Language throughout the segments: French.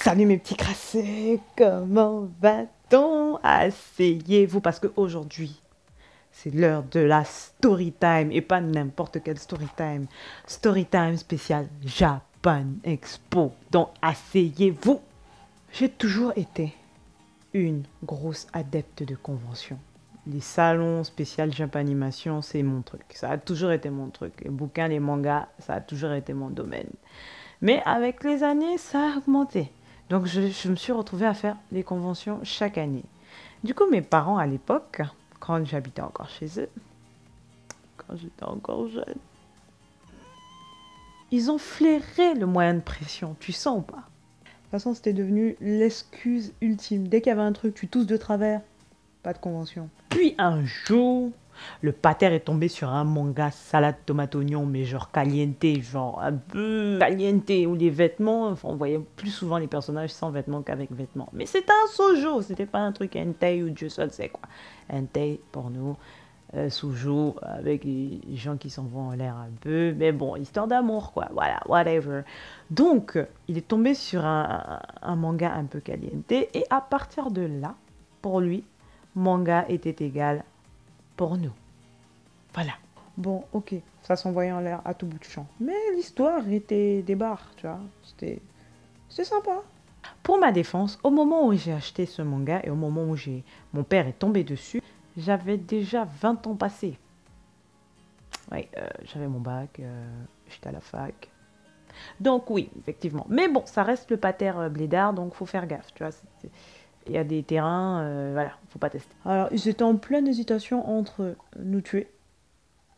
Salut mes petits crassés, comment va-t-on? Asseyez-vous parce qu'aujourd'hui, c'est l'heure de la story time et pas n'importe quelle story time. Story time spécial Japan Expo. Donc asseyez-vous. J'ai toujours été une grosse adepte de convention. Les salons spécial Japanimation, c'est mon truc. Ça a toujours été mon truc. Les bouquins, les mangas, ça a toujours été mon domaine. Mais avec les années, ça a augmenté. Donc je me suis retrouvée à faire les conventions chaque année. Du coup, mes parents à l'époque, quand j'habitais encore chez eux, quand j'étais encore jeune, ils ont flairé le moyen de pression, tu sens ou pas? De toute façon, c'était devenu l'excuse ultime. Dès qu'il y avait un truc, tu tousses de travers, pas de convention. Puis un jour, le pater est tombé sur un manga salade tomate oignon, mais genre caliente, genre un peu caliente, où les vêtements, enfin, on voyait plus souvent les personnages sans vêtements qu'avec vêtements. Mais c'était un shoujo, c'était pas un truc hentai ou Dieu seul sait quoi. Hentai, porno, shoujo, avec les gens qui s'en vont en l'air un peu, mais bon, histoire d'amour quoi, voilà, whatever. Donc, il est tombé sur un manga un peu caliente, et à partir de là, pour lui, manga était égal pour nous. Voilà. Bon, ok, ça s'envoyait en l'air à tout bout de champ. Mais l'histoire était des barres, tu vois. C'était sympa. Pour ma défense, au moment où j'ai acheté ce manga et au moment où mon père est tombé dessus, j'avais déjà 20 ans passés. Oui, j'avais mon bac, j'étais à la fac. Donc oui, effectivement. Mais bon, ça reste le pater blédard, donc faut faire gaffe, tu vois. Il y a des terrains, voilà, faut pas tester. Alors, ils étaient en pleine hésitation entre nous tuer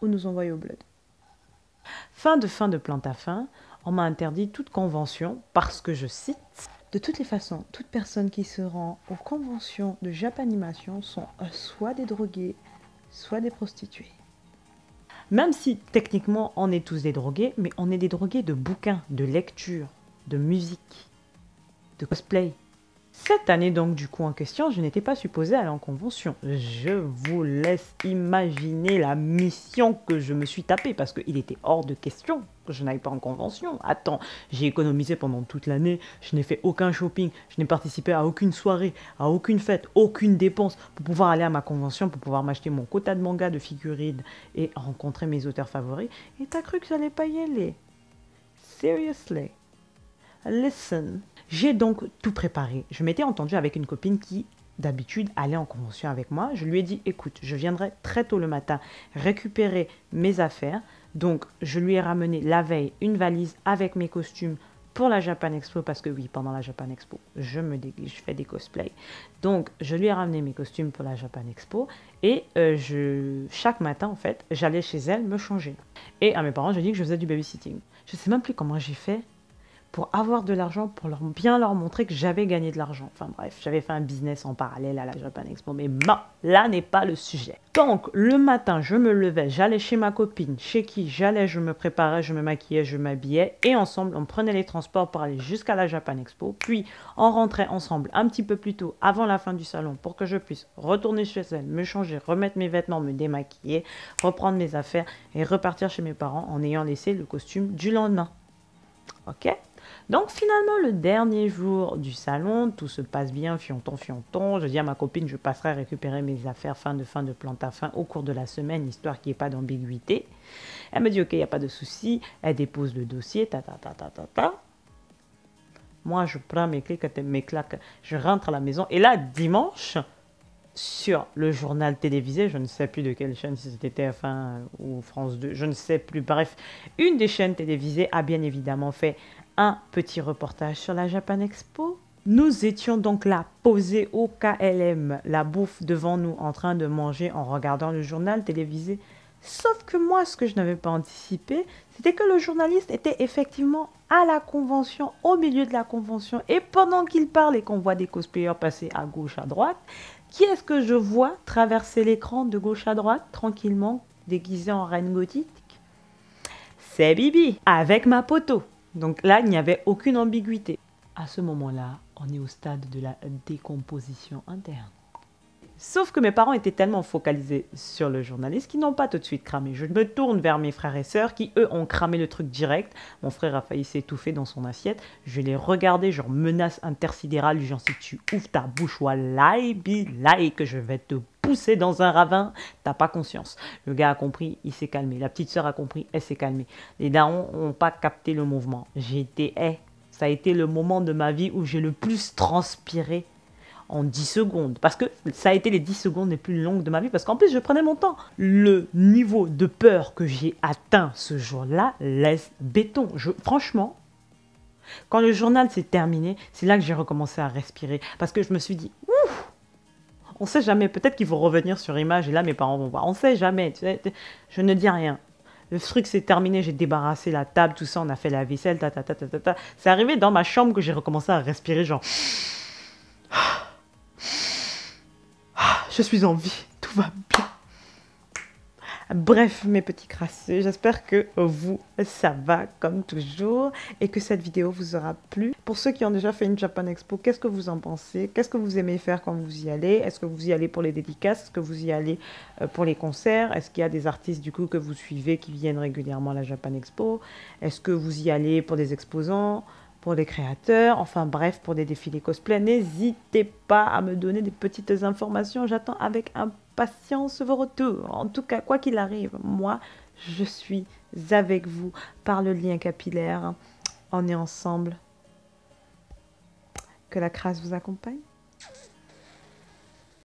ou nous envoyer au bled. Fin de plante à fin, on m'a interdit toute convention parce que, je cite, « De toutes les façons, toute personne qui se rend aux conventions de Japanimation sont soit des drogués, soit des prostituées. » Même si, techniquement, on est tous des drogués, mais on est des drogués de bouquins, de lecture, de musique, de cosplay. Cette année donc du coup en question, je n'étais pas supposée aller en convention. Je vous laisse imaginer la mission que je me suis tapée parce qu'il était hors de question que je n'aille pas en convention. Attends, j'ai économisé pendant toute l'année, je n'ai fait aucun shopping, je n'ai participé à aucune soirée, à aucune fête, aucune dépense pour pouvoir aller à ma convention, pour pouvoir m'acheter mon quota de manga, de figurines et rencontrer mes auteurs favoris. Et t'as cru que j'allais pas y aller? Seriously? Listen. J'ai donc tout préparé. Je m'étais entendue avec une copine qui, d'habitude, allait en convention avec moi. Je lui ai dit, écoute, je viendrai très tôt le matin récupérer mes affaires. Donc, je lui ai ramené la veille une valise avec mes costumes pour la Japan Expo. Parce que oui, pendant la Japan Expo, je fais des cosplays. Donc, je lui ai ramené mes costumes pour la Japan Expo. Et chaque matin, en fait, j'allais chez elle me changer. Et à mes parents, je dis que je faisais du babysitting. Je ne sais même plus comment j'ai fait pour avoir de l'argent, pour bien leur montrer que j'avais gagné de l'argent. Enfin bref, j'avais fait un business en parallèle à la Japan Expo, mais là n'est pas le sujet. Donc, le matin, je me levais, j'allais chez ma copine, chez qui j'allais, je me préparais, je me maquillais, je m'habillais, et ensemble, on prenait les transports pour aller jusqu'à la Japan Expo, puis on rentrait ensemble un petit peu plus tôt, avant la fin du salon, pour que je puisse retourner chez elle, me changer, remettre mes vêtements, me démaquiller, reprendre mes affaires, et repartir chez mes parents en ayant laissé le costume du lendemain. Ok? Donc finalement, le dernier jour du salon, tout se passe bien, fianton, fianton. Je dis à ma copine, je passerai récupérer mes affaires fin de plante à fin au cours de la semaine, histoire qu'il n'y ait pas d'ambiguïté. Elle me dit, ok, il n'y a pas de souci. Elle dépose le dossier, ta. Moi, je prends mes claques, je rentre à la maison. Et là, dimanche, sur le journal télévisé, je ne sais plus de quelle chaîne, si c'était TF1 ou France 2, je ne sais plus. Bref, une des chaînes télévisées a bien évidemment fait un petit reportage sur la Japan Expo. Nous étions donc là, posés au KLM, la bouffe devant nous, en train de manger en regardant le journal télévisé. Sauf que moi, ce que je n'avais pas anticipé, c'était que le journaliste était effectivement à la convention, au milieu de la convention. Et pendant qu'il parle et qu'on voit des cosplayers passer à gauche, à droite, qui est-ce que je vois traverser l'écran de gauche à droite, tranquillement, déguisé en reine gothique? C'est Bibi, avec ma poto. Donc là, il n'y avait aucune ambiguïté. À ce moment-là, on est au stade de la décomposition interne. Sauf que mes parents étaient tellement focalisés sur le journaliste qu'ils n'ont pas tout de suite cramé. Je me tourne vers mes frères et sœurs qui, eux, ont cramé le truc direct. Mon frère a failli s'étouffer dans son assiette. Je l'ai regardé, genre menace intersidérale, genre si tu ouvres ta bouche, wallahi billahi, que je vais te pousser dans un ravin, t'as pas conscience. Le gars a compris, il s'est calmé. La petite sœur a compris, elle s'est calmée. Les darons n'ont pas capté le mouvement. Ça a été le moment de ma vie où j'ai le plus transpiré en 10 secondes. Parce que ça a été les 10 secondes les plus longues de ma vie. Parce qu'en plus, je prenais mon temps. Le niveau de peur que j'ai atteint ce jour-là laisse béton. Franchement, quand le journal s'est terminé, c'est là que j'ai recommencé à respirer. Parce que je me suis dit, ouf, on sait jamais. Peut-être qu'ils vont revenir sur image et là, mes parents vont voir. On sait jamais. Tu sais, je ne dis rien. Le truc s'est terminé, j'ai débarrassé la table, tout ça, on a fait la vaisselle, C'est arrivé dans ma chambre que j'ai recommencé à respirer, genre... Je suis en vie, tout va bien. Bref, mes petits crasseux, j'espère que vous, ça va comme toujours et que cette vidéo vous aura plu. Pour ceux qui ont déjà fait une Japan Expo, qu'est-ce que vous en pensez? Qu'est-ce que vous aimez faire quand vous y allez? Est-ce que vous y allez pour les dédicaces? Est-ce que vous y allez pour les concerts? Est-ce qu'il y a des artistes du coup que vous suivez qui viennent régulièrement à la Japan Expo? Est-ce que vous y allez pour des exposants? Pour des créateurs, enfin bref, pour des défilés cosplay, n'hésitez pas à me donner des petites informations. J'attends avec impatience vos retours. En tout cas, quoi qu'il arrive, moi, je suis avec vous par le lien capillaire. On est ensemble. Que la crasse vous accompagne.